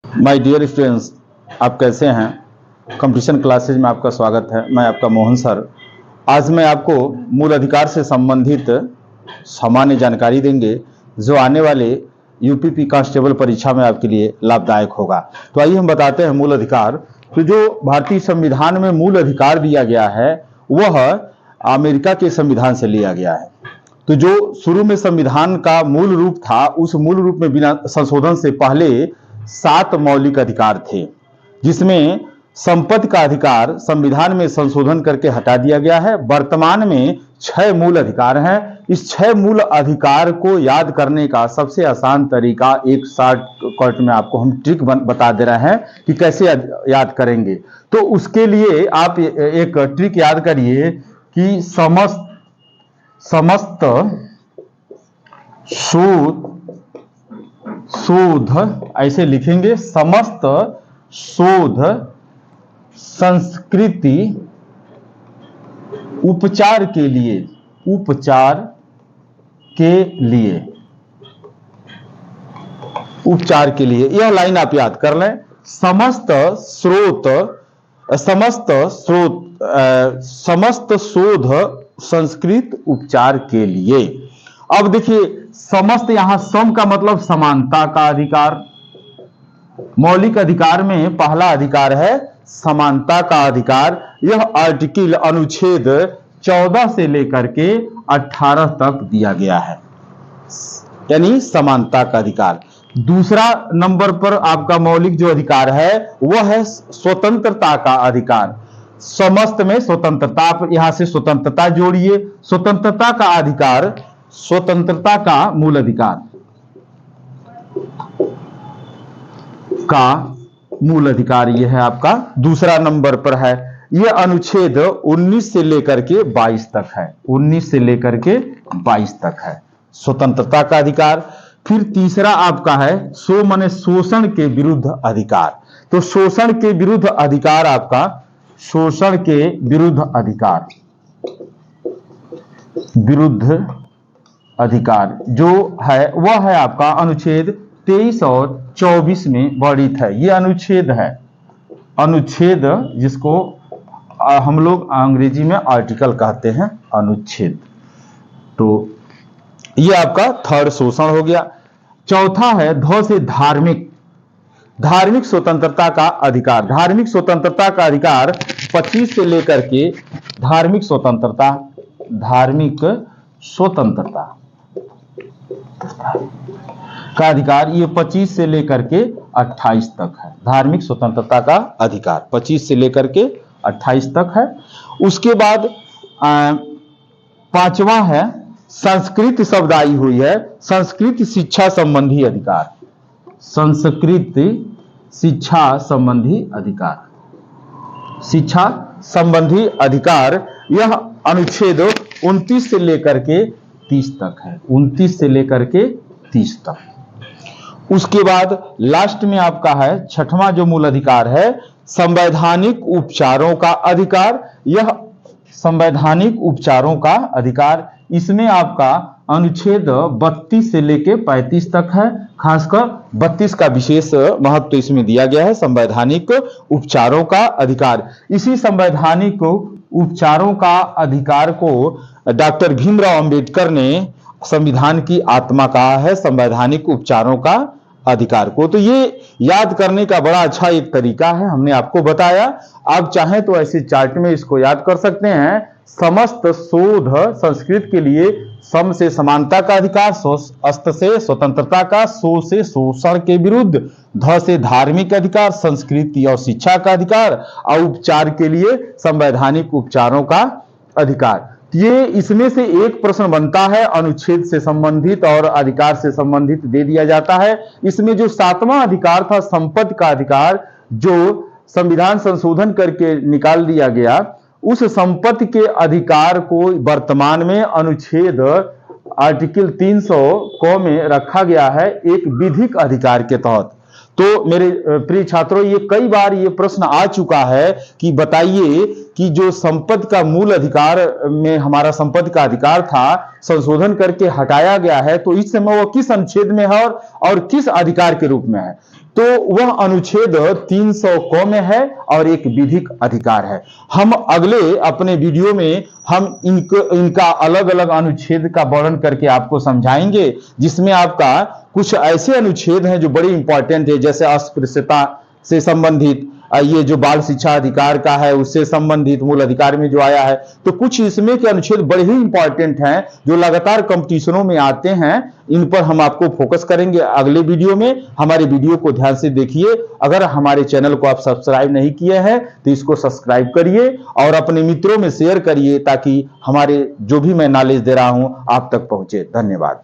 My dear students, आप कैसे हैं। कंपटीशन क्लासेज में आपका स्वागत है। मैं आपका मोहन सर। आज मैं आपको मूल अधिकार से संबंधित सामान्य जानकारी देंगे जो आने वाले यूपीपी कांस्टेबल परीक्षा में आपके लिए लाभदायक होगा। तो आइए हम बताते हैं मूल अधिकार। तो जो भारतीय संविधान में मूल अधिकार दिया गया है वह अमेरिका के संविधान से लिया गया है। तो जो शुरू में संविधान का मूल रूप था उस मूल रूप में बिना संशोधन से पहले 7 मौलिक अधिकार थे, जिसमें संपत्ति का अधिकार संविधान में संशोधन करके हटा दिया गया है। वर्तमान में 6 मूल अधिकार हैं। इस 6 मूल अधिकार को याद करने का सबसे आसान तरीका एक शॉर्टकट में आपको हम ट्रिक बता दे रहे हैं कि कैसे याद करेंगे। तो उसके लिए आप एक ट्रिक याद करिए कि समस्त शोध ऐसे लिखेंगे, समस्त शोध संस्कृति उपचार के लिए यह लाइन आप याद कर लें। समस्त शोध संस्कृत उपचार के लिए। अब देखिए, समस्त यहां सम का मतलब समानता का अधिकार। मौलिक अधिकार में पहला अधिकार है समानता का अधिकार। यह आर्टिकल अनुच्छेद 14 से लेकर के 18 तक दिया गया है, यानी समानता का अधिकार। दूसरा नंबर पर आपका मौलिक जो अधिकार है वह है स्वतंत्रता का अधिकार। समस्त में स्वतंत्रता, आप यहां से स्वतंत्रता जोड़िए। स्वतंत्रता का अधिकार, स्वतंत्रता का मूल अधिकार यह है आपका दूसरा नंबर पर है। यह अनुच्छेद 19 से लेकर के 22 तक है। 19 से लेकर के 22 तक है स्वतंत्रता का अधिकार। फिर तीसरा आपका है माने शोषण के विरुद्ध अधिकार। तो शोषण के विरुद्ध अधिकार आपका, शोषण के विरुद्ध अधिकार जो है वह है आपका अनुच्छेद 23 और 24 में वर्णित है। यह अनुच्छेद है, अनुच्छेद जिसको हम लोग अंग्रेजी में आर्टिकल कहते हैं, अनुच्छेद। तो यह आपका थर्ड शोषण हो गया। चौथा है ध से धार्मिक स्वतंत्रता का अधिकार। धार्मिक स्वतंत्रता का अधिकार 25 से लेकर के धार्मिक स्वतंत्रता का अधिकार, ये 25 से लेकर के 28 तक है। धार्मिक स्वतंत्रता का अधिकार 25 से लेकर के 28 तक है। उसके बाद पांचवा है, संस्कृत शब्द आई हुई है, संस्कृत शिक्षा संबंधी अधिकार। संस्कृत शिक्षा संबंधी अधिकार, यह अनुच्छेद 29 से लेकर के 30 तक है। 29 से लेकर के 30 तक। उसके बाद लास्ट में आपका है छठवां जो मूल अधिकार है, संवैधानिक उपचारों का अधिकार। यह संवैधानिक उपचारों का अधिकार, इसमें आपका अनुच्छेद 32 से लेके 35 तक है। खासकर 32 का विशेष महत्व इसमें दिया गया है, संवैधानिक उपचारों का अधिकार। इसी संवैधानिक उपचारों का अधिकार को डॉक्टर भीमराव अंबेडकर ने संविधान की आत्मा कहा है, संवैधानिक उपचारों का अधिकार को। तो ये याद करने का बड़ा अच्छा एक तरीका है, हमने आपको बताया। आप चाहें तो ऐसे चार्ट में इसको याद कर सकते हैं। समस्त शोध संस्कृत के लिए सम से समानता का अधिकार, अस्त से स्वतंत्रता का, शो से शोषण के विरुद्ध, ध से धार्मिक अधिकार, संस्कृति और शिक्षा का अधिकार, और उपचार के लिए संवैधानिक उपचारों का अधिकार। ये इसमें से एक प्रश्न बनता है, अनुच्छेद से संबंधित और अधिकार से संबंधित दे दिया जाता है। इसमें जो 7वां अधिकार था संपत्ति का अधिकार, जो संविधान संशोधन करके निकाल दिया गया, उस संपत्ति के अधिकार को वर्तमान में अनुच्छेद आर्टिकल 300 क में रखा गया है एक विधिक अधिकार के तहत। तो मेरे प्रिय छात्रों, ये कई बार ये प्रश्न आ चुका है कि बताइए कि जो संपत्ति का मूल अधिकार में हमारा संपत्ति का अधिकार था संशोधन करके हटाया गया है, तो इस समय वो किस अनुच्छेद में है और किस अधिकार के रूप में है। तो वह अनुच्छेद 300 क में है और एक विधिक अधिकार है। हम अगले अपने वीडियो में हम इनका अलग अलग अनुच्छेद का वर्णन करके आपको समझाएंगे, जिसमें आपका कुछ ऐसे अनुच्छेद हैं जो बड़े इंपॉर्टेंट है, जैसे अस्पृश्यता से संबंधित, ये जो बाल शिक्षा अधिकार का है उससे संबंधित मूल अधिकार में जो आया है। तो कुछ इसमें के अनुच्छेद बड़े ही इंपॉर्टेंट हैं जो लगातार कंपटीशनों में आते हैं। इन पर हम आपको फोकस करेंगे अगले वीडियो में। हमारे वीडियो को ध्यान से देखिए। अगर हमारे चैनल को आप सब्सक्राइब नहीं किए हैं तो इसको सब्सक्राइब करिए और अपने मित्रों में शेयर करिए, ताकि हमारे जो भी मैं नॉलेज दे रहा हूं आप तक पहुंचे। धन्यवाद।